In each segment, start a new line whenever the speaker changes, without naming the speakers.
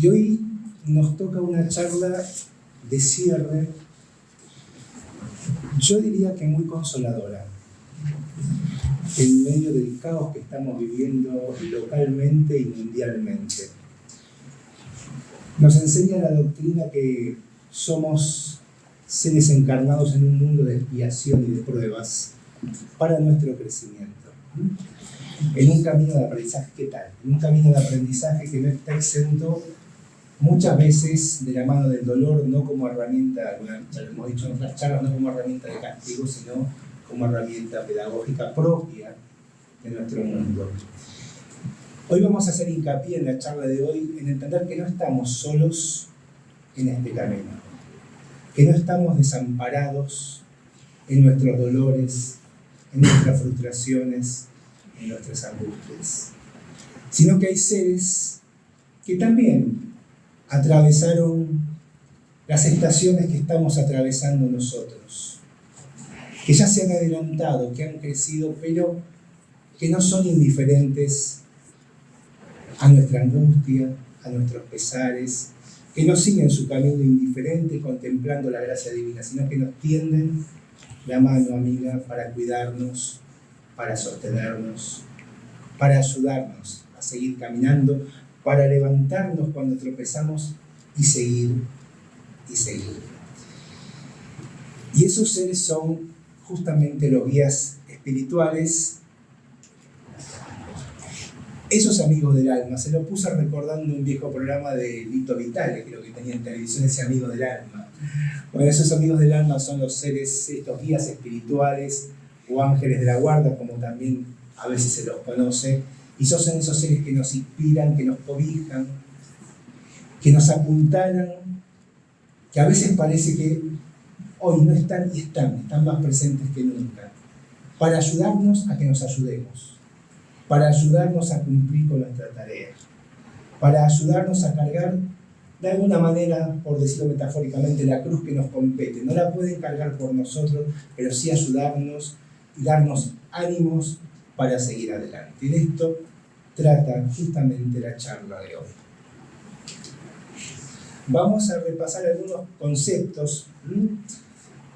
Y hoy nos toca una charla de cierre, yo diría que muy consoladora, en medio del caos que estamos viviendo localmente y mundialmente. Nos enseña la doctrina que somos seres encarnados en un mundo de expiación y de pruebas para nuestro crecimiento. En un camino de aprendizaje, ¿qué tal? En un camino de aprendizaje que no está exento muchas veces de la mano del dolor, no como herramienta, ya lo hemos dicho en otras charlas, no como herramienta de castigo, sino como herramienta pedagógica propia de nuestro mundo. Hoy vamos a hacer hincapié en la charla de hoy en entender que no estamos solos en este camino, que no estamos desamparados en nuestros dolores, en nuestras frustraciones, en nuestras angustias, sino que hay seres que también atravesaron las estaciones que estamos atravesando nosotros, que ya se han adelantado, que han crecido, pero que no son indiferentes a nuestra angustia, a nuestros pesares, que no siguen su camino indiferente contemplando la gracia divina, sino que nos tienden la mano amiga para cuidarnos, para sostenernos, para ayudarnos a seguir caminando, para levantarnos cuando tropezamos y seguir y seguir. Y esos seres son justamente los guías espirituales, esos amigos del alma. Se lo puse recordando un viejo programa de Lito Vitale, creo que tenía en televisión, ese amigo del alma. Bueno, esos amigos del alma son los seres, estos guías espirituales o ángeles de la guarda, como también a veces se los conoce, y son esos seres que nos inspiran, que nos cobijan, que nos apuntalan, que a veces parece que hoy no están y están más presentes que nunca, para ayudarnos a que nos ayudemos, para ayudarnos a cumplir con nuestra tarea, para ayudarnos a cargar de alguna manera, por decirlo metafóricamente, la cruz que nos compete. No la pueden cargar por nosotros, pero sí ayudarnos y darnos ánimos para seguir adelante. Y de esto trata justamente la charla de hoy. Vamos a repasar algunos conceptos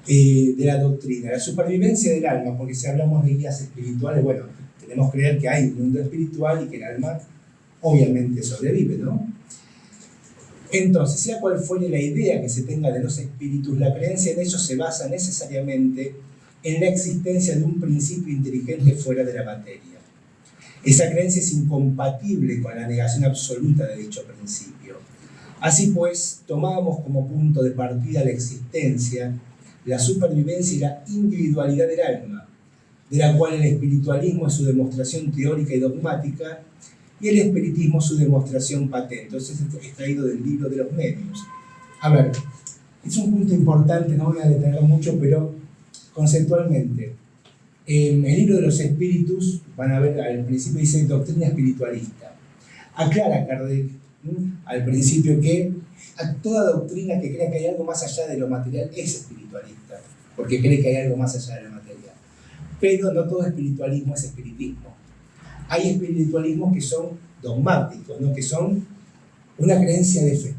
de la doctrina. La supervivencia del alma, porque si hablamos de guías espirituales, bueno, tenemos que creer que hay un mundo espiritual y que el alma obviamente sobrevive, ¿no? Entonces, sea cual fuere la idea que se tenga de los espíritus, la creencia en ellos se basa necesariamente en la existencia de un principio inteligente fuera de la materia. Esa creencia es incompatible con la negación absoluta de dicho principio. Así pues, tomamos como punto de partida la existencia, la supervivencia y la individualidad del alma, de la cual el espiritualismo es su demostración teórica y dogmática, y el espiritismo su demostración patente. Eso es extraído del libro de los medios. A ver, es un punto importante, no voy a detenerlo mucho, pero conceptualmente, en el libro de los espíritus, van a ver, al principio dice doctrina espiritualista. Aclara Kardec al principio que a toda doctrina que crea que hay algo más allá de lo material es espiritualista, porque cree que hay algo más allá de lo material. Pero no todo espiritualismo es espiritismo. Hay espiritualismos que son dogmáticos, ¿no? Que son una creencia de fe.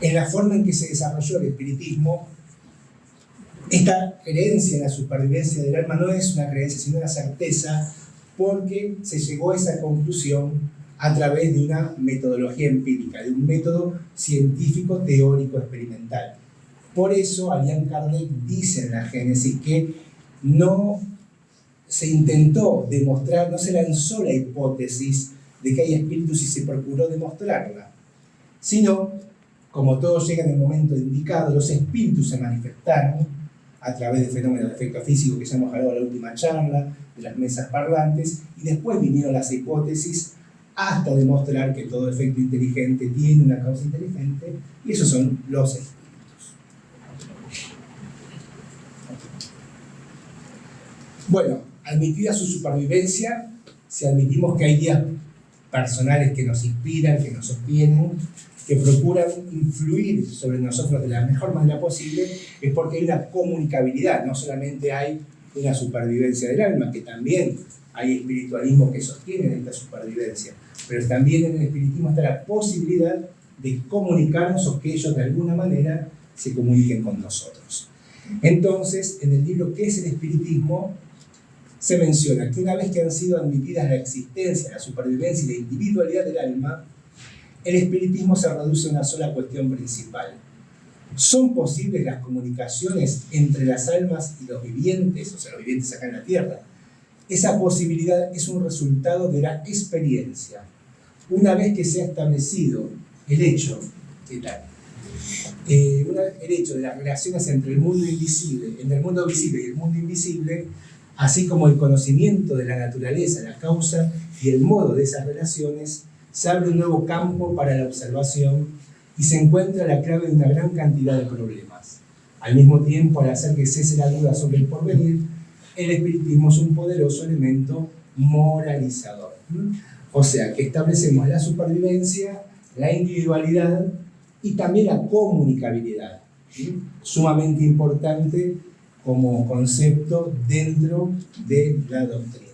En la forma en que se desarrolló el espiritismo, esta creencia en la supervivencia del alma no es una creencia, sino una certeza, porque se llegó a esa conclusión a través de una metodología empírica, de un método científico, teórico, experimental. Por eso, Alian Kardec dice en la Génesis que no se intentó demostrar, no se lanzó la hipótesis de que hay espíritus y se procuró demostrarla, sino, como todo llega en el momento indicado, los espíritus se manifestaron a través de fenómenos de efecto físico que ya hemos hablado en la última charla, de las mesas parlantes, y después vinieron las hipótesis hasta demostrar que todo efecto inteligente tiene una causa inteligente, y esos son los espíritus. Bueno, admitida su supervivencia, si admitimos que hay guías personales que nos inspiran, que nos sostienen, que procuran influir sobre nosotros de la mejor manera posible, es porque hay una comunicabilidad, no solamente hay una supervivencia del alma, que también hay espiritualismos que sostienen esta supervivencia, pero también en el espiritismo está la posibilidad de comunicarnos o que ellos de alguna manera se comuniquen con nosotros. Entonces, en el libro ¿Qué es el espiritismo?, se menciona que una vez que han sido admitidas la existencia, la supervivencia y la individualidad del alma, el espiritismo se reduce a una sola cuestión principal. ¿Son posibles las comunicaciones entre las almas y los vivientes, o sea, los vivientes acá en la Tierra? Esa posibilidad es un resultado de la experiencia. Una vez que se ha establecido el hecho, ¿qué tal? El hecho de las relaciones entre el mundo invisible, entre el mundo visible y el mundo invisible, así como el conocimiento de la naturaleza, la causa y el modo de esas relaciones, se abre un nuevo campo para la observación y se encuentra la clave de una gran cantidad de problemas. Al mismo tiempo, al hacer que cese la duda sobre el porvenir, el espiritismo es un poderoso elemento moralizador. O sea, que establecemos la supervivencia, la individualidad y también la comunicabilidad, sumamente importante como concepto dentro de la doctrina.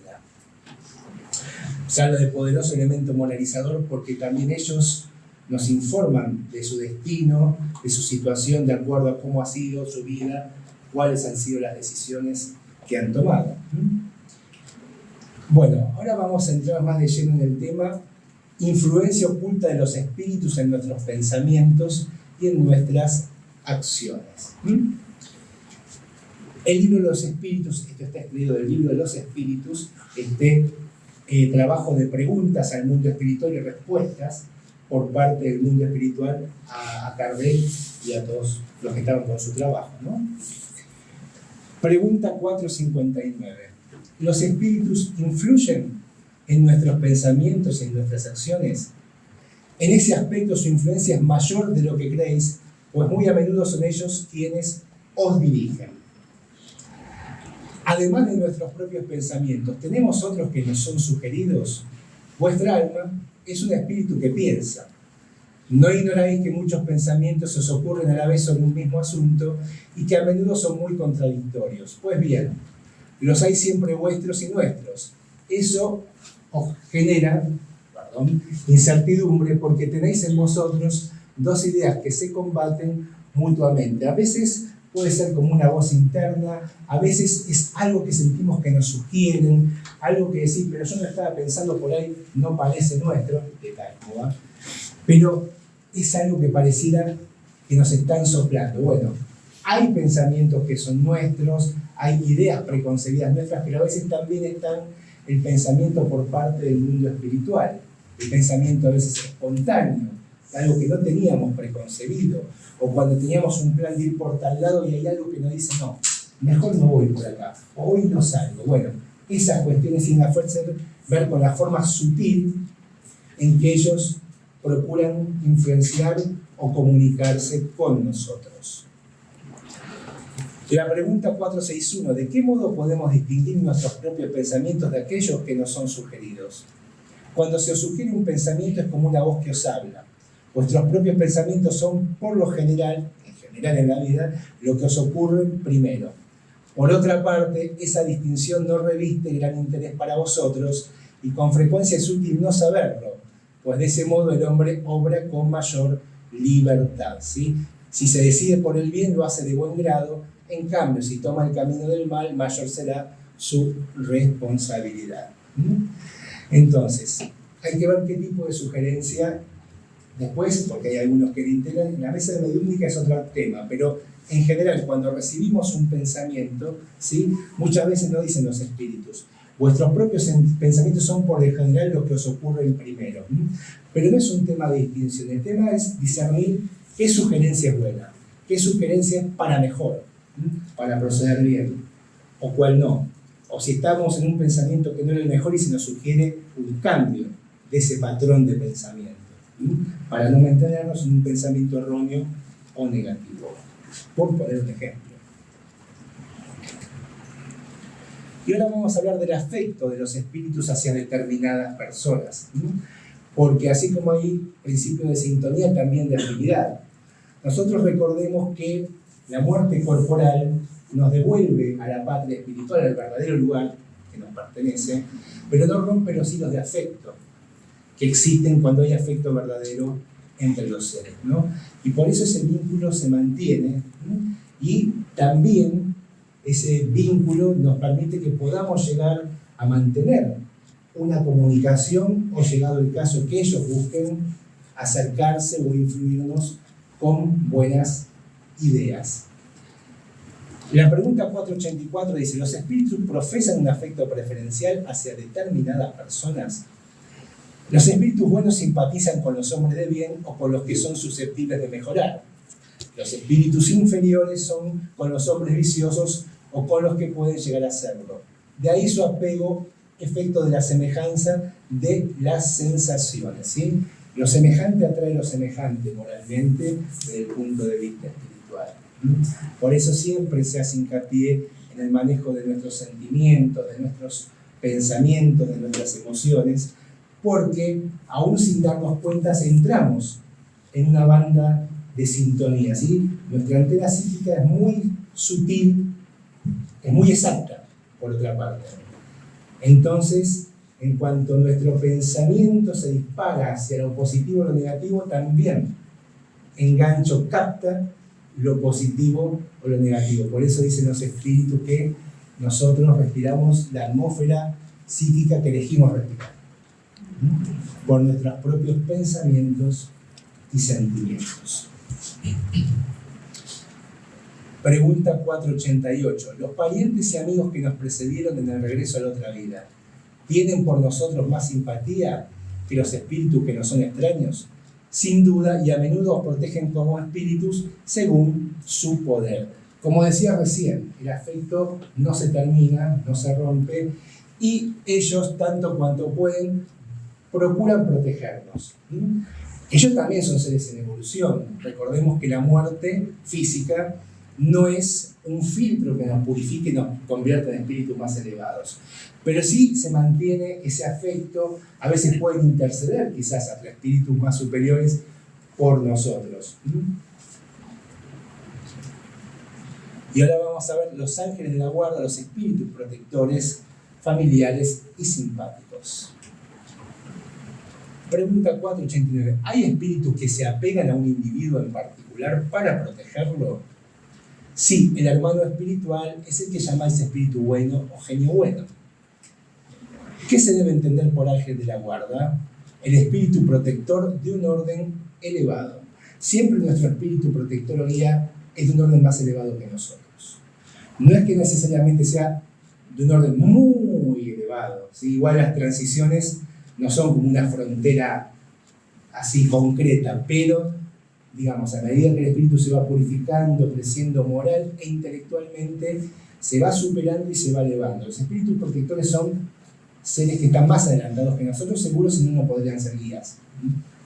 Se habla de poderoso elemento moralizador porque también ellos nos informan de su destino, de su situación, de acuerdo a cómo ha sido su vida, cuáles han sido las decisiones que han tomado. Bueno, ahora vamos a entrar más de lleno en el tema influencia oculta de los espíritus en nuestros pensamientos y en nuestras acciones. El libro de los espíritus, esto está escrito del libro de los espíritus, trabajo de preguntas al mundo espiritual y respuestas por parte del mundo espiritual a Kardec y a todos los que estaban con su trabajo, ¿no? Pregunta 459. ¿Los espíritus influyen en nuestros pensamientos y en nuestras acciones? En ese aspecto su influencia es mayor de lo que creéis, pues muy a menudo son ellos quienes os dirigen. Además de nuestros propios pensamientos, ¿tenemos otros que nos son sugeridos? Vuestra alma es un espíritu que piensa. No ignoráis que muchos pensamientos se os ocurren a la vez sobre un mismo asunto y que a menudo son muy contradictorios. Pues bien, los hay siempre vuestros y nuestros. Eso os genera, incertidumbre porque tenéis en vosotros dos ideas que se combaten mutuamente. A veces puede ser como una voz interna, a veces es algo que sentimos que nos sugieren, algo que decir, pero yo no estaba pensando por ahí, no parece nuestro, pero es algo que pareciera que nos están soplando. Bueno, hay pensamientos que son nuestros, hay ideas preconcebidas nuestras, pero a veces también están el pensamiento por parte del mundo espiritual, el pensamiento a veces espontáneo, algo que no teníamos preconcebido, o cuando teníamos un plan de ir por tal lado y hay algo que nos dice, no, mejor no voy por acá, o hoy no salgo. Bueno, esas cuestiones tienen la fuerza de ver con la forma sutil en que ellos procuran influenciar o comunicarse con nosotros. La pregunta 461, ¿de qué modo podemos distinguir nuestros propios pensamientos de aquellos que nos son sugeridos? Cuando se os sugiere un pensamiento es como una voz que os habla. Vuestros propios pensamientos son, por lo general, en la vida, lo que os ocurre primero. Por otra parte, esa distinción no reviste gran interés para vosotros y con frecuencia es útil no saberlo, pues de ese modo el hombre obra con mayor libertad, ¿sí? Si se decide por el bien, lo hace de buen grado, en cambio, si toma el camino del mal, mayor será su responsabilidad. Entonces, hay que ver qué tipo de sugerencia después, porque hay algunos que le integran. La mesa de mediúnica es otro tema, pero en general, cuando recibimos un pensamiento, ¿sí?, muchas veces nos dicen los espíritus, vuestros propios pensamientos son por lo general lo que os ocurre el primero. Pero no es un tema de distinción, el tema es discernir qué sugerencia es buena, qué sugerencia es para mejor, para proceder bien, o cuál no. O si estamos en un pensamiento que no es el mejor y se nos sugiere un cambio de ese patrón de pensamiento, para no mantenernos en un pensamiento erróneo o negativo, por poner un ejemplo. Y ahora vamos a hablar del afecto de los espíritus hacia determinadas personas, porque así como hay principio de sintonía, también de afinidad. Nosotros recordemos que la muerte corporal nos devuelve a la patria espiritual, al verdadero lugar que nos pertenece, pero no rompe los hilos de afecto que existen cuando hay afecto verdadero entre los seres, ¿no? Y por eso ese vínculo se mantiene, ¿no? Y también ese vínculo nos permite que podamos llegar a mantener una comunicación o, llegado el caso, que ellos busquen acercarse o influirnos con buenas ideas. La pregunta 484 dice: ¿los espíritus profesan un afecto preferencial hacia determinadas personas? Los espíritus buenos simpatizan con los hombres de bien o con los que son susceptibles de mejorar. Los espíritus inferiores son con los hombres viciosos o con los que pueden llegar a serlo. De ahí su apego, efecto de la semejanza de las sensaciones, ¿sí? Lo semejante atrae lo semejante moralmente desde el punto de vista espiritual. Por eso siempre se hace hincapié en el manejo de nuestros sentimientos, de nuestros pensamientos, de nuestras emociones, porque aún sin darnos cuenta entramos en una banda de sintonía, ¿sí? Nuestra antena psíquica es muy sutil, es muy exacta, por otra parte. Entonces, en cuanto nuestro pensamiento se dispara hacia lo positivo o lo negativo, también engancho, capta lo positivo o lo negativo. Por eso dicen los espíritus que nosotros respiramos la atmósfera psíquica que elegimos respirar, por nuestros propios pensamientos y sentimientos. Pregunta 488. ¿Los parientes y amigos que nos precedieron en el regreso a la otra vida tienen por nosotros más simpatía que los espíritus que nos son extraños? Sin duda, y a menudo os protegen como espíritus según su poder. Como decía recién, el afecto no se termina, no se rompe, y ellos, tanto cuanto pueden, procuran protegernos. Ellos también son seres en evolución. Recordemos que la muerte física no es un filtro que nos purifique y nos convierta en espíritus más elevados. Pero sí se mantiene ese afecto, a veces pueden interceder quizás a espíritus más superiores por nosotros. Y ahora vamos a ver los ángeles de la guarda, los espíritus protectores, familiares y simpáticos. Pregunta 489. ¿Hay espíritus que se apegan a un individuo en particular para protegerlo? Sí, el hermano espiritual es el que llamáis espíritu bueno o genio bueno. ¿Qué se debe entender por ángel de la guarda? El espíritu protector de un orden elevado. Siempre nuestro espíritu protector o guía es de un orden más elevado que nosotros. No es que necesariamente sea de un orden muy elevado, ¿sí? Igual las transiciones no son como una frontera así concreta, pero, digamos, a medida que el espíritu se va purificando, creciendo moral e intelectualmente, se va superando y se va elevando. Los espíritus protectores son seres que están más adelantados que nosotros, seguro, si no, no podrían ser guías.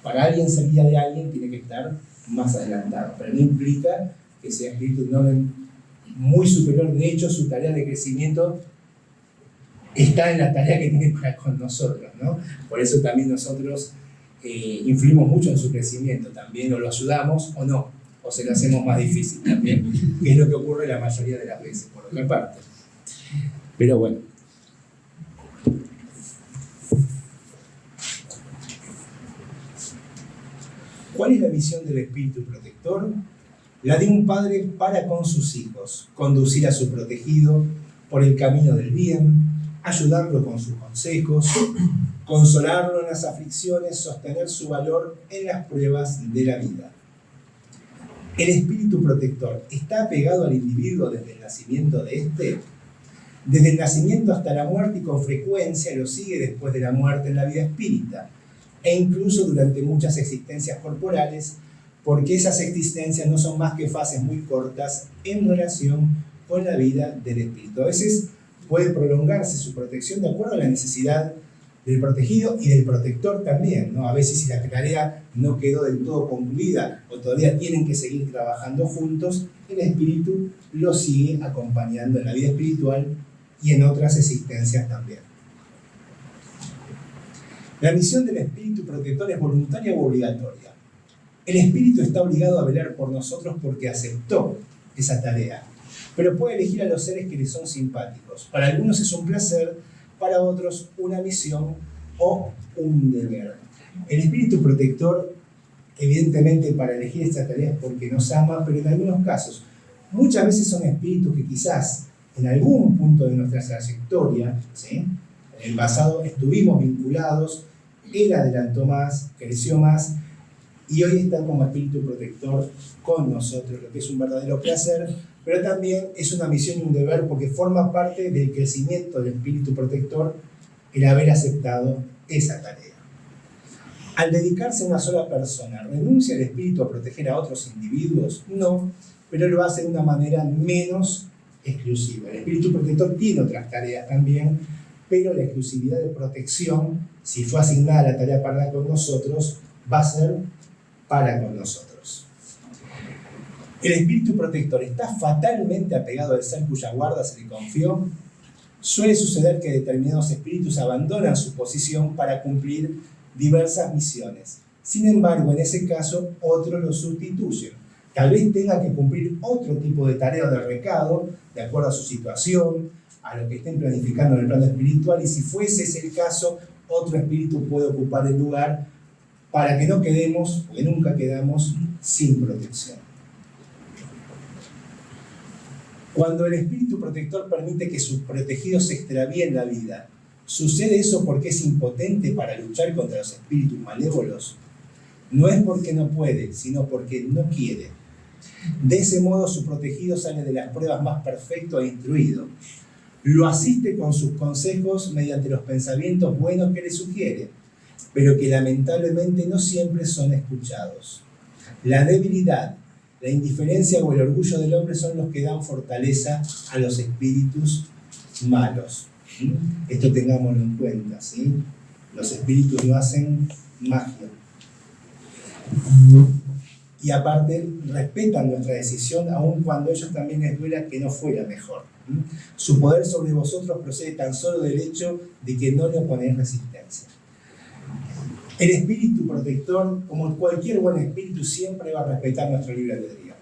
Para alguien ser guía de alguien tiene que estar más adelantado, pero no implica que sea espíritu de un orden muy superior. De hecho, su tarea de crecimiento está en la tarea que tiene para con nosotros, ¿no? Por eso también nosotros influimos mucho en su crecimiento, también o lo ayudamos o no, o se lo hacemos más difícil también, que es lo que ocurre la mayoría de las veces, por otra parte. Pero bueno. ¿Cuál es la misión del espíritu protector? La de un padre para con sus hijos: conducir a su protegido por el camino del bien, ayudarlo con sus consejos, consolarlo en las aflicciones, sostener su valor en las pruebas de la vida. ¿El espíritu protector está apegado al individuo desde el nacimiento de éste? Desde el nacimiento hasta la muerte, y con frecuencia lo sigue después de la muerte en la vida espírita, e incluso durante muchas existencias corporales, porque esas existencias no son más que fases muy cortas en relación con la vida del espíritu. A veces puede prolongarse su protección de acuerdo a la necesidad del protegido y del protector también, ¿no? A veces, si la tarea no quedó del todo concluida o todavía tienen que seguir trabajando juntos, el espíritu lo sigue acompañando en la vida espiritual y en otras existencias también. La misión del espíritu protector es voluntaria o obligatoria. El espíritu está obligado a velar por nosotros porque aceptó esa tarea, pero puede elegir a los seres que le son simpáticos. Para algunos es un placer, para otros una misión o un deber. El espíritu protector, evidentemente para elegir estas tareas porque nos ama, pero en algunos casos, muchas veces son espíritus que quizás en algún punto de nuestra trayectoria, ¿sí?, en el pasado estuvimos vinculados, él adelantó más, creció más, y hoy está como espíritu protector con nosotros, lo que es un verdadero placer, pero también es una misión y un deber porque forma parte del crecimiento del espíritu protector el haber aceptado esa tarea. Al dedicarse a una sola persona, ¿renuncia el espíritu a proteger a otros individuos? No, pero lo hace de una manera menos exclusiva. El espíritu protector tiene otras tareas también, pero la exclusividad de protección, si fue asignada la tarea para con nosotros, va a ser para con nosotros. ¿El espíritu protector está fatalmente apegado al ser cuya guarda se le confió? Suele suceder que determinados espíritus abandonan su posición para cumplir diversas misiones. Sin embargo, en ese caso, otros lo sustituyen. Tal vez tenga que cumplir otro tipo de tarea o de recado, de acuerdo a su situación, a lo que estén planificando en el plano espiritual, y si fuese ese el caso, otro espíritu puede ocupar el lugar para que no quedemos, porque nunca quedamos, sin protección. Cuando el espíritu protector permite que sus protegidos se extravíen la vida, ¿sucede eso porque es impotente para luchar contra los espíritus malévolos? No es porque no puede, sino porque no quiere. De ese modo su protegido sale de las pruebas más perfecto e instruido. Lo asiste con sus consejos mediante los pensamientos buenos que le sugiere, pero que lamentablemente no siempre son escuchados. La debilidad, la indiferencia o el orgullo del hombre son los que dan fortaleza a los espíritus malos. Esto tengámoslo en cuenta, ¿sí? Los espíritus no hacen magia. Y aparte, respetan nuestra decisión, aun cuando a ellos también les duela que no fuera mejor. Su poder sobre vosotros procede tan solo del hecho de que no le oponéis resistencia. El espíritu protector, como cualquier buen espíritu, siempre va a respetar nuestro libre albedrío.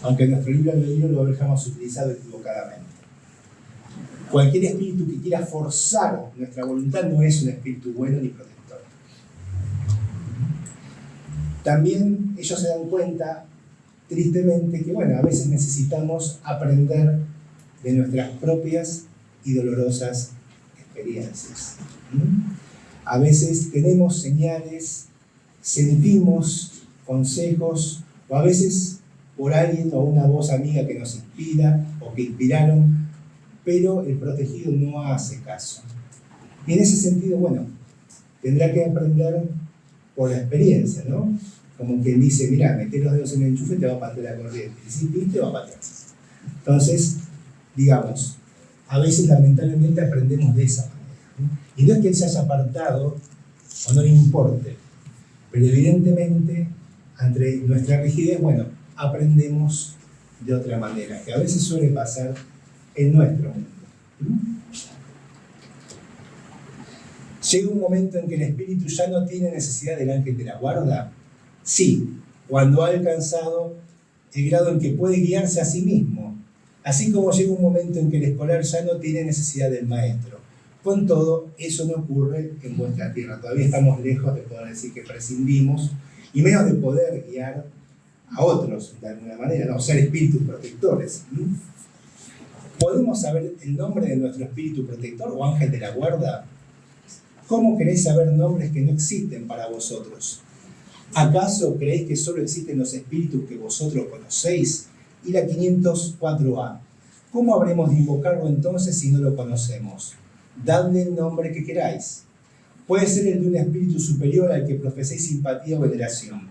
Aunque nuestro libre albedrío lo dejamos utilizado equivocadamente. Cualquier espíritu que quiera forzar nuestra voluntad no es un espíritu bueno ni protector. También ellos se dan cuenta, tristemente, que a veces necesitamos aprender de nuestras propias y dolorosas experiencias. A veces tenemos señales, sentimos consejos, o a veces por alguien o una voz amiga que nos inspira o que inspiraron, pero el protegido no hace caso. Y en ese sentido, tendrá que aprender por la experiencia, ¿no? Como quien dice, mira, metés los dedos en el enchufe y te va a partir la corriente. Y si te va a partir. Entonces, digamos, a veces lamentablemente aprendemos de esa manera, ¿no? Y no es que él se haya apartado o no le importe, pero evidentemente, ante nuestra rigidez, aprendemos de otra manera, que a veces suele pasar en nuestro mundo. ¿Llega un momento en que el espíritu ya no tiene necesidad del ángel de la guarda? Sí, cuando ha alcanzado el grado en que puede guiarse a sí mismo, así como llega un momento en que el escolar ya no tiene necesidad del maestro. Con todo, eso no ocurre en vuestra tierra. Todavía estamos lejos de poder decir que prescindimos, y menos de poder guiar a otros, de alguna manera, no ser espíritus protectores. ¿Podemos saber el nombre de nuestro espíritu protector o ángel de la guarda? ¿Cómo queréis saber nombres que no existen para vosotros? ¿Acaso creéis que solo existen los espíritus que vosotros conocéis? Y la 504a. ¿Cómo habremos de invocarlo entonces si no lo conocemos? Dadle el nombre que queráis. Puede ser el de un espíritu superior al que profeséis simpatía o veneración.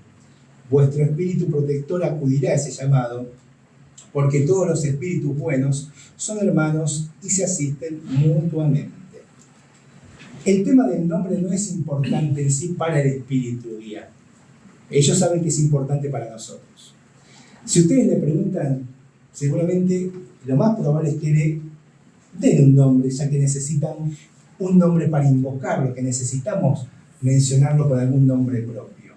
Vuestro espíritu protector acudirá a ese llamado, porque todos los espíritus buenos son hermanos y se asisten mutuamente. El tema del nombre no es importante en sí para el espíritu guía. Ellos saben que es importante para nosotros. Si ustedes le preguntan, seguramente lo más probable es que le den un nombre, ya que necesitan un nombre para invocarlo, que necesitamos mencionarlo con algún nombre propio.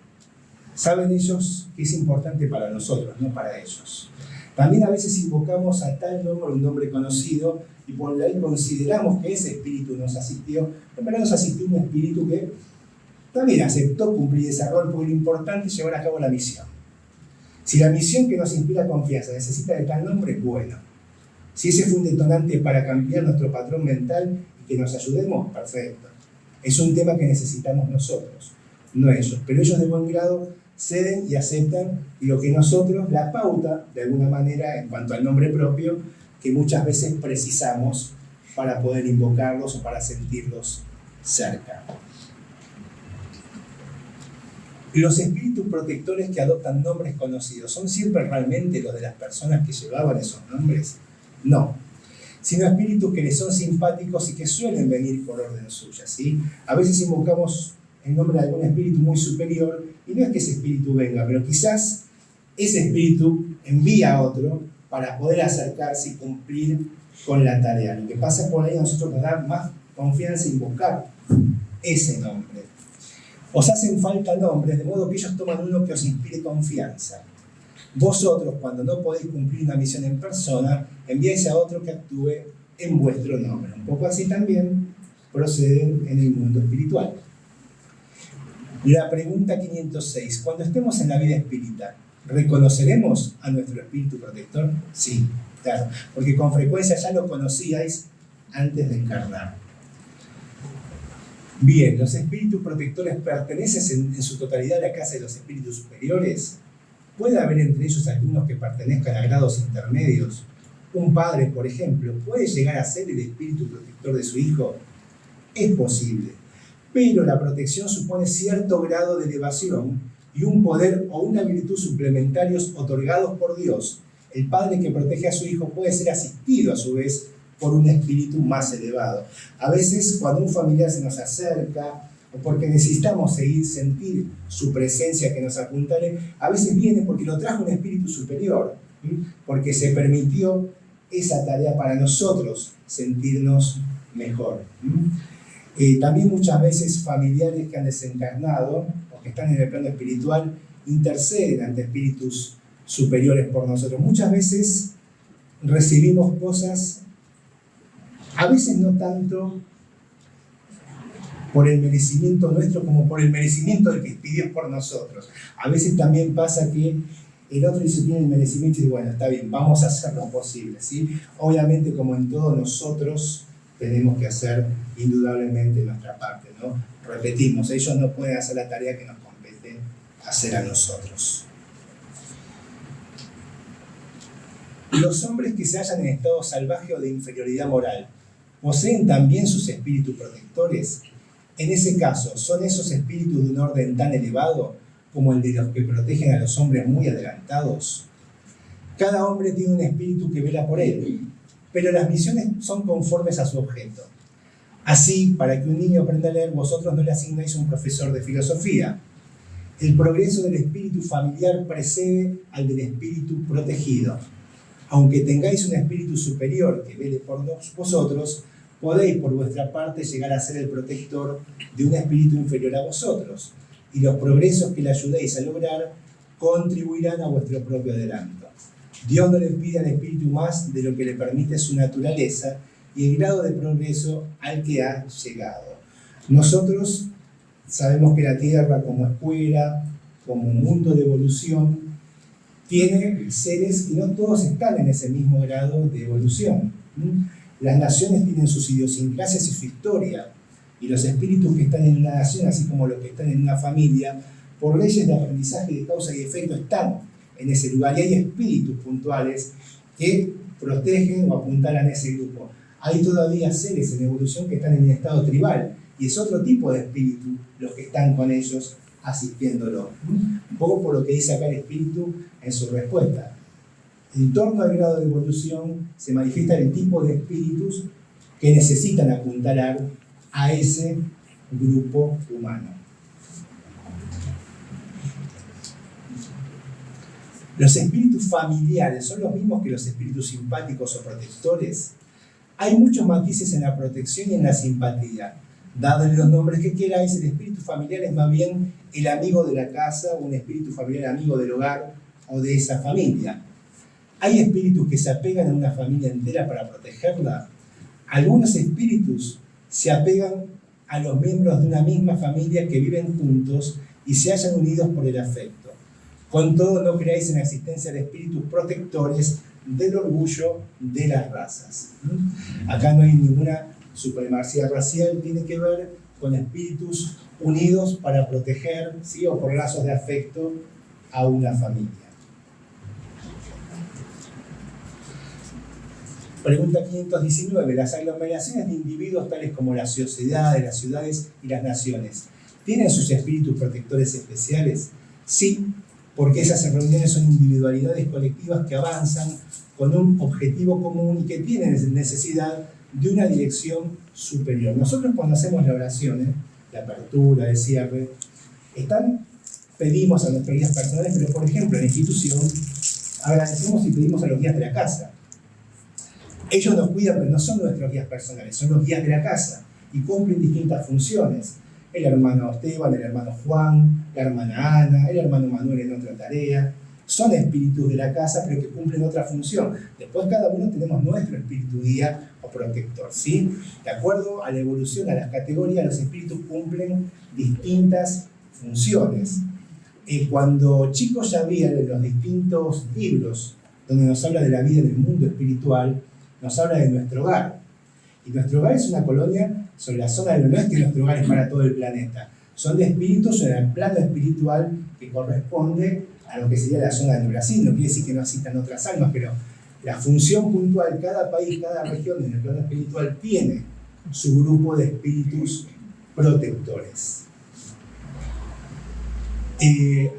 Saben ellos que es importante para nosotros, no para ellos. También a veces invocamos a tal nombre, un nombre conocido, y por ahí consideramos que ese espíritu nos asistió. En verdad nos asistió un espíritu que también aceptó cumplir ese rol porque lo importante es llevar a cabo la misión. Si la misión que nos inspira confianza necesita de tal nombre, bueno. Si ese fue un detonante para cambiar nuestro patrón mental y que nos ayudemos, perfecto. Es un tema que necesitamos nosotros, no ellos. Pero ellos de buen grado ceden y aceptan lo que nosotros, la pauta, de alguna manera, en cuanto al nombre propio, que muchas veces precisamos para poder invocarlos o para sentirlos cerca. Los espíritus protectores que adoptan nombres conocidos, ¿son siempre realmente los de las personas que llevaban esos nombres? No, sino espíritus que les son simpáticos y que suelen venir por orden suya, ¿sí? A veces invocamos el nombre de algún espíritu muy superior y no es que ese espíritu venga, pero quizás ese espíritu envía a otro para poder acercarse y cumplir con la tarea. Lo que pasa es por ahí a nosotros nos da más confianza invocar ese nombre. Os hacen falta nombres, de modo que ellos toman uno que os inspire confianza. Vosotros, cuando no podéis cumplir una misión en persona, enviáis a otro que actúe en vuestro nombre. Un poco así también proceden en el mundo espiritual. La pregunta 506. Cuando estemos en la vida espírita, ¿reconoceremos a nuestro espíritu protector? Sí, claro, porque con frecuencia ya lo conocíais antes de encarnar. Bien, ¿los espíritus protectores pertenecen en su totalidad a la casa de los espíritus superiores? ¿Puede haber entre ellos algunos que pertenezcan a grados intermedios? Un padre, por ejemplo, ¿puede llegar a ser el espíritu protector de su hijo? Es posible, pero la protección supone cierto grado de elevación y un poder o una virtud suplementarios otorgados por Dios. El padre que protege a su hijo puede ser asistido a su vez por un espíritu más elevado. A veces cuando un familiar se nos acerca o porque necesitamos sentir su presencia que nos apuntale, a veces viene porque lo trajo un espíritu superior, porque se permitió esa tarea para nosotros sentirnos mejor. También muchas veces familiares que han desencarnado o que están en el plano espiritual interceden ante espíritus superiores por nosotros. Muchas veces recibimos cosas, a veces no tanto por el merecimiento nuestro como por el merecimiento del que pidió por nosotros. A veces también pasa que el otro dice tiene el merecimiento y dice, bueno, está bien, vamos a hacer lo posible, ¿sí? Obviamente, como en todos nosotros, tenemos que hacer indudablemente nuestra parte, ¿no? Repetimos, ellos no pueden hacer la tarea que nos compete hacer a nosotros. Los hombres que se hallan en estado salvaje o de inferioridad moral, ¿poseen también sus espíritus protectores? En ese caso, ¿son esos espíritus de un orden tan elevado como el de los que protegen a los hombres muy adelantados? Cada hombre tiene un espíritu que vela por él, pero las misiones son conformes a su objeto. Así, para que un niño aprenda a leer, vosotros no le asignáis un profesor de filosofía. El progreso del espíritu familiar precede al del espíritu protegido. Aunque tengáis un espíritu superior que vele por vosotros, podéis por vuestra parte llegar a ser el protector de un espíritu inferior a vosotros, y los progresos que le ayudéis a lograr contribuirán a vuestro propio adelanto. Dios no le pide al espíritu más de lo que le permite su naturaleza y el grado de progreso al que ha llegado. Nosotros sabemos que la Tierra como escuela, como mundo de evolución, tiene seres y no todos están en ese mismo grado de evolución. Las naciones tienen sus idiosincrasias y su historia, y los espíritus que están en una nación, así como los que están en una familia, por leyes de aprendizaje de causa y efecto están en ese lugar, y hay espíritus puntuales que protegen o apuntalan a ese grupo. Hay todavía seres en evolución que están en un estado tribal, y es otro tipo de espíritu los que están con ellos asistiéndolo. Un poco por lo que dice acá el espíritu en su respuesta. En torno al grado de evolución se manifiesta el tipo de espíritus que necesitan apuntalar a ese grupo humano. ¿Los espíritus familiares son los mismos que los espíritus simpáticos o protectores? Hay muchos matices en la protección y en la simpatía. Dadle los nombres que queráis, el espíritu familiar es más bien el amigo de la casa, o un espíritu familiar amigo del hogar o de esa familia. ¿Hay espíritus que se apegan a una familia entera para protegerla? Algunos espíritus se apegan a los miembros de una misma familia que viven juntos y se hallan unidos por el afecto. Con todo, no creáis en la existencia de espíritus protectores del orgullo de las razas. Acá no hay ninguna supremacía racial, tiene que ver con espíritus unidos para proteger, ¿sí?, o por lazos de afecto a una familia. Pregunta 519. Las aglomeraciones de individuos tales como las sociedades, las ciudades y las naciones, ¿tienen sus espíritus protectores especiales? Sí, porque esas reuniones son individualidades colectivas que avanzan con un objetivo común y que tienen necesidad de una dirección superior. Nosotros cuando hacemos la oración, la apertura, el cierre, pedimos a nuestros guías personales, pero por ejemplo en la institución agradecemos y pedimos a los guías de la casa. Ellos nos cuidan, pero no son nuestros guías personales, son los guías de la casa y cumplen distintas funciones. El hermano Esteban, el hermano Juan, la hermana Ana, el hermano Manuel en otra tarea. Son espíritus de la casa, pero que cumplen otra función. Después cada uno tenemos nuestro espíritu guía o protector, ¿sí? De acuerdo a la evolución, a las categorías, los espíritus cumplen distintas funciones. Cuando chicos ya habían los distintos libros donde nos habla de la vida en el mundo espiritual, nos habla de nuestro hogar. Y nuestro hogar es una colonia sobre la zona del oeste, y nuestro hogar es para todo el planeta. Son de espíritus en el plano espiritual que corresponde a lo que sería la zona del Brasil. No quiere decir que no existan otras almas, pero la función puntual, cada país, cada región en el plano espiritual tiene su grupo de espíritus protectores.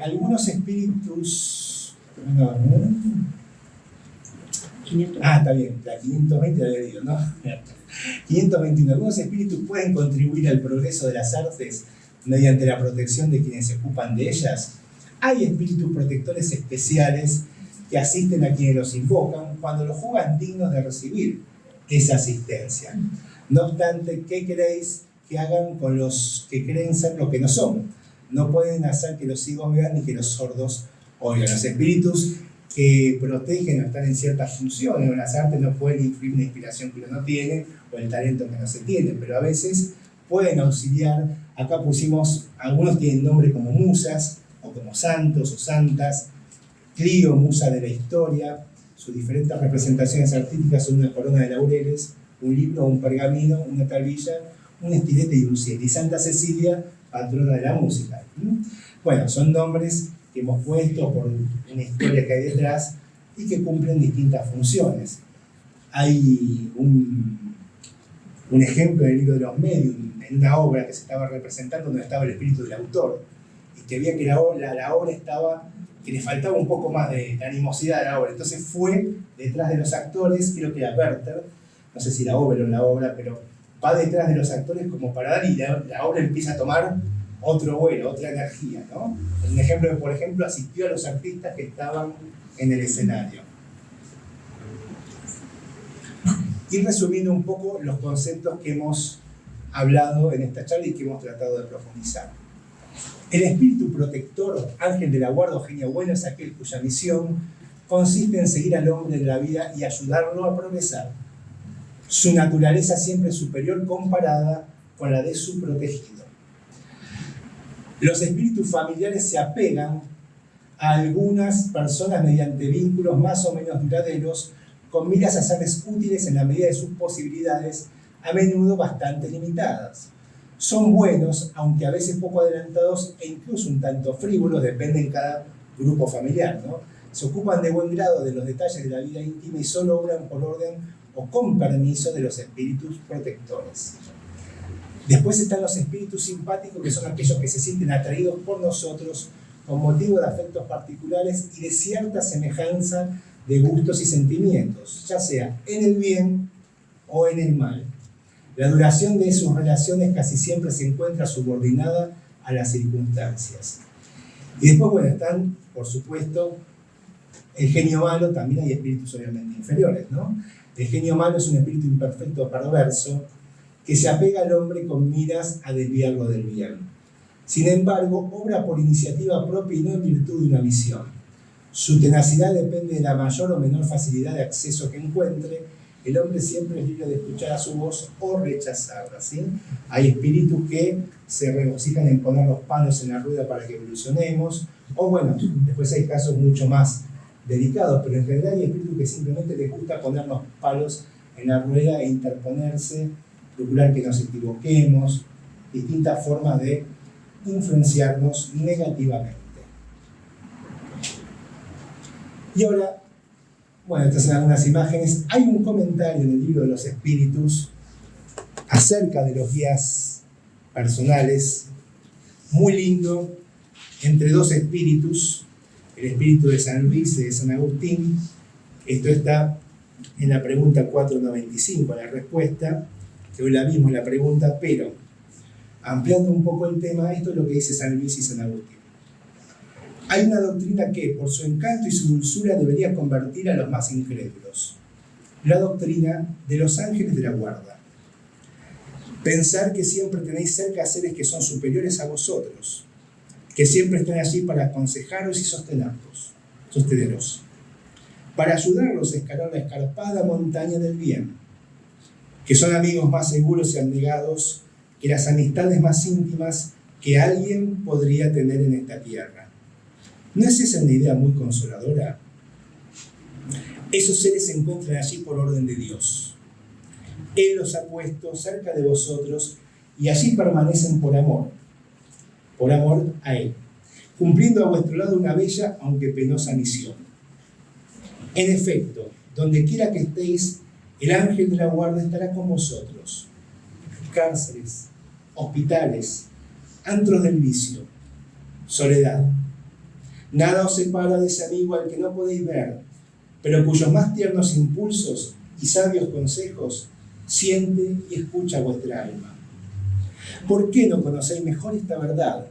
Algunos espíritus... está bien, la 520 la había leído, ¿no? 521. Algunos espíritus pueden contribuir al progreso de las artes mediante la protección de quienes se ocupan de ellas. Hay espíritus protectores especiales que asisten a quienes los invocan cuando los juzgan dignos de recibir esa asistencia. No obstante, ¿qué queréis que hagan con los que creen ser lo que no son? No pueden hacer que los ciegos vean ni que los sordos oigan. Los espíritus que protegen o están en ciertas funciones o en las artes no pueden influir una inspiración que uno no tiene o el talento que no se tiene, pero a veces pueden auxiliar. Acá pusimos, algunos tienen nombre como musas o como santos o santas. Clio, musa de la historia. Sus diferentes representaciones artísticas son una corona de laureles, un libro, un pergamino, una tablilla, un estilete y un cielo. Y Santa Cecilia, patrona de la música. Bueno, son nombres que hemos puesto por una historia que hay detrás y que cumplen distintas funciones. Hay un ejemplo del libro de los medios, en una obra que se estaba representando donde estaba el espíritu del autor, y que veía que la obra estaba, que le faltaba un poco más de animosidad a la obra. Entonces fue detrás de los actores, creo que era Werther, no sé si la obra o en la obra, pero va detrás de los actores como para dar, y la obra empieza a tomar otro vuelo, otra energía, ¿no? Un ejemplo que, por ejemplo, asistió a los artistas que estaban en el escenario. Y resumiendo un poco los conceptos que hemos hablado en esta charla y que hemos tratado de profundizar. El espíritu protector, ángel de la guarda o genio bueno, es aquel cuya misión consiste en seguir al hombre en la vida y ayudarlo a progresar. Su naturaleza siempre es superior comparada con la de su protegido. Los espíritus familiares se apegan a algunas personas mediante vínculos más o menos duraderos, con miras a serles útiles en la medida de sus posibilidades, a menudo bastante limitadas. Son buenos, aunque a veces poco adelantados e incluso un tanto frívolos, depende en cada grupo familiar, ¿no? Se ocupan de buen grado de los detalles de la vida íntima y solo obran por orden o con permiso de los espíritus protectores. Después están los espíritus simpáticos, que son aquellos que se sienten atraídos por nosotros con motivo de afectos particulares y de cierta semejanza de gustos y sentimientos, ya sea en el bien o en el mal. La duración de sus relaciones casi siempre se encuentra subordinada a las circunstancias. Y después, bueno, están, por supuesto, el genio malo. También hay espíritus obviamente inferiores, ¿no? El genio malo es un espíritu imperfecto perverso que se apega al hombre con miras a desviarlo del bien. Sin embargo, obra por iniciativa propia y no en virtud de una misión. Su tenacidad depende de la mayor o menor facilidad de acceso que encuentre, el hombre siempre es libre de escuchar a su voz o rechazarla, ¿sí? Hay espíritus que se regocijan en poner los palos en la rueda para que evolucionemos, o bueno, después hay casos mucho más delicados, pero en general hay espíritus que simplemente les gusta poner los palos en la rueda e interponerse, procurar que nos equivoquemos, distintas formas de influenciarnos negativamente. Y ahora, bueno, estas son algunas imágenes. Hay un comentario en el libro de los espíritus acerca de los guías personales, muy lindo, entre dos espíritus, el espíritu de San Luis y de San Agustín. Esto está en la pregunta 495, la respuesta, que hoy la vimos la pregunta, pero ampliando un poco el tema, esto es lo que dice San Luis y San Agustín. Hay una doctrina que, por su encanto y su dulzura, debería convertir a los más incrédulos. La doctrina de los ángeles de la guarda. Pensar que siempre tenéis cerca a seres que son superiores a vosotros, que siempre están allí para aconsejaros y sosteneros, para ayudarlos a escalar la escarpada montaña del bien, que son amigos más seguros y abnegados que las amistades más íntimas que alguien podría tener en esta tierra. ¿No es esa una idea muy consoladora? Esos seres se encuentran allí por orden de Dios. Él los ha puesto cerca de vosotros y allí permanecen por amor a Él, cumpliendo a vuestro lado una bella aunque penosa misión. En efecto, donde quiera que estéis, el ángel de la guarda estará con vosotros. Cárceles, hospitales, antros del vicio, soledad. Nada os separa de ese amigo al que no podéis ver, pero cuyos más tiernos impulsos y sabios consejos siente y escucha vuestra alma. ¿Por qué no conocéis mejor esta verdad?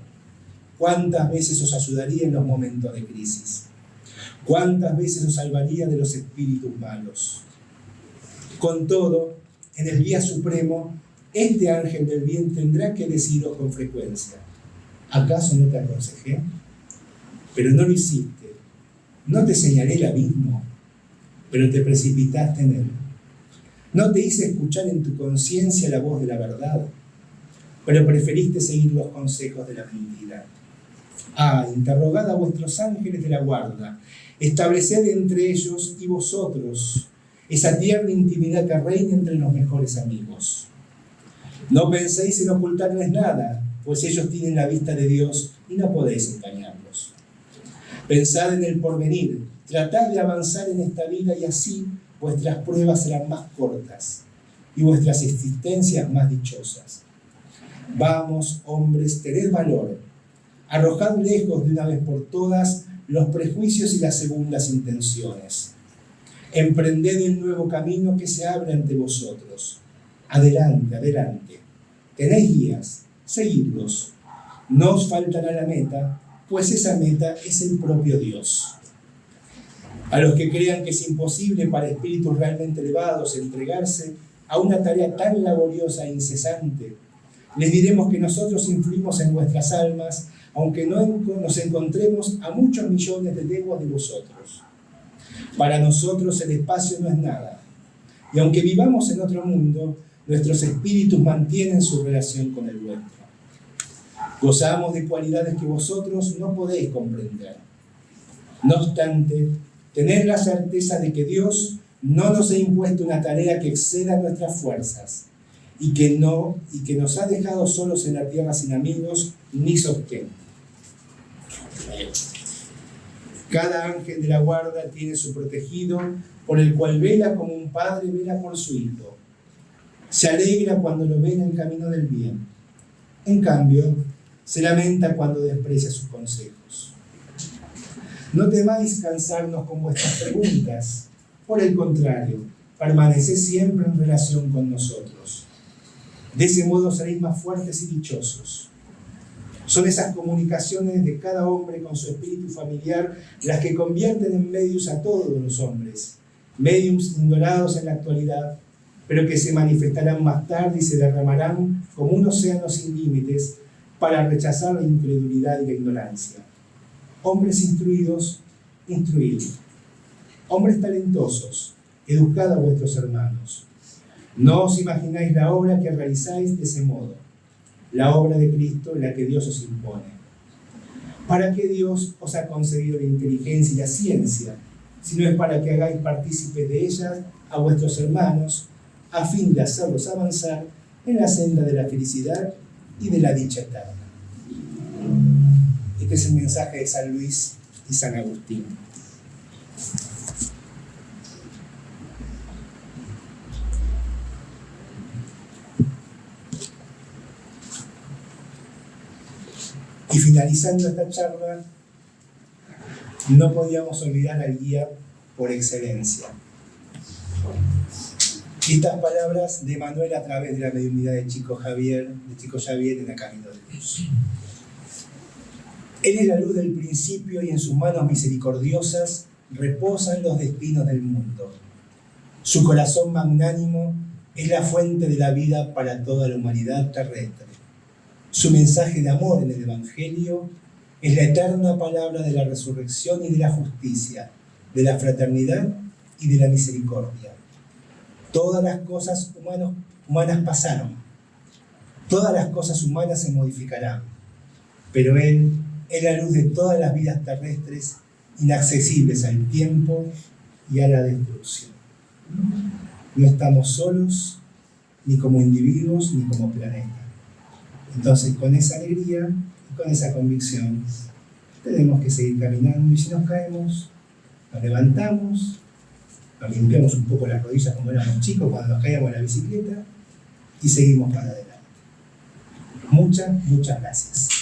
¿Cuántas veces os ayudaría en los momentos de crisis? ¿Cuántas veces os salvaría de los espíritus malos? Con todo, en el día supremo, este ángel del bien tendrá que deciros con frecuencia: ¿acaso no te aconsejé? Pero no lo hiciste. No te señalé el abismo, pero te precipitaste en él. No te hice escuchar en tu conciencia la voz de la verdad, pero preferiste seguir los consejos de la mentira. Interrogad a vuestros ángeles de la guarda, estableced entre ellos y vosotros esa tierna intimidad que reina entre los mejores amigos. No penséis en ocultarles nada, pues ellos tienen la vista de Dios y no podéis engañarlos. Pensad en el porvenir, tratad de avanzar en esta vida y así vuestras pruebas serán más cortas y vuestras existencias más dichosas. Vamos, hombres, tened valor, arrojad lejos de una vez por todas los prejuicios y las segundas intenciones. Emprended el nuevo camino que se abre ante vosotros. Adelante, adelante. Tenéis guías, seguidlos. No os faltará la meta, pues esa meta es el propio Dios. A los que crean que es imposible para espíritus realmente elevados entregarse a una tarea tan laboriosa e incesante, les diremos que nosotros influimos en vuestras almas, aunque no nos encontremos a muchos millones de leguas de vosotros. Para nosotros el espacio no es nada, y aunque vivamos en otro mundo, nuestros espíritus mantienen su relación con el vuestro. Gozamos de cualidades que vosotros no podéis comprender. No obstante, tened la certeza de que Dios no nos ha impuesto una tarea que exceda nuestras fuerzas y que nos ha dejado solos en la tierra sin amigos ni sostén. Cada ángel de la guarda tiene su protegido, por el cual vela como un padre vela por su hijo. Se alegra cuando lo ve en el camino del bien. En cambio, se lamenta cuando desprecia sus consejos. No temáis cansarnos con vuestras preguntas. Por el contrario, permaneced siempre en relación con nosotros. De ese modo seréis más fuertes y dichosos. Son esas comunicaciones de cada hombre con su espíritu familiar las que convierten en medios a todos los hombres, mediums ignorados en la actualidad, pero que se manifestarán más tarde y se derramarán como un océano sin límites para rechazar la incredulidad y la ignorancia. Hombres instruidos, instruidos. Hombres talentosos, educad a vuestros hermanos. No os imagináis la obra que realizáis de ese modo, la obra de Cristo, la que Dios os impone. ¿Para qué Dios os ha concedido la inteligencia y la ciencia, si no es para que hagáis partícipes de ellas a vuestros hermanos, a fin de hacerlos avanzar en la senda de la felicidad y de la dicha eterna? Este es el mensaje de San Luis y San Agustín. Y finalizando esta charla, no podíamos olvidar al guía por excelencia. Y estas palabras de Manuel a través de la mediunidad de Chico Xavier en el Camino de Luz. Él es la luz del principio y en sus manos misericordiosas reposan los destinos del mundo. Su corazón magnánimo es la fuente de la vida para toda la humanidad terrestre. Su mensaje de amor en el Evangelio es la eterna palabra de la resurrección y de la justicia, de la fraternidad y de la misericordia. Todas las cosas humanas pasaron, todas las cosas humanas se modificarán, pero Él es la luz de todas las vidas terrestres inaccesibles al tiempo y a la destrucción. No estamos solos, ni como individuos, ni como planeta. Entonces, con esa alegría y con esa convicción, tenemos que seguir caminando, y si nos caemos, nos levantamos, nos limpiamos un poco las rodillas como éramos chicos cuando nos caíamos en la bicicleta y seguimos para adelante. Muchas gracias.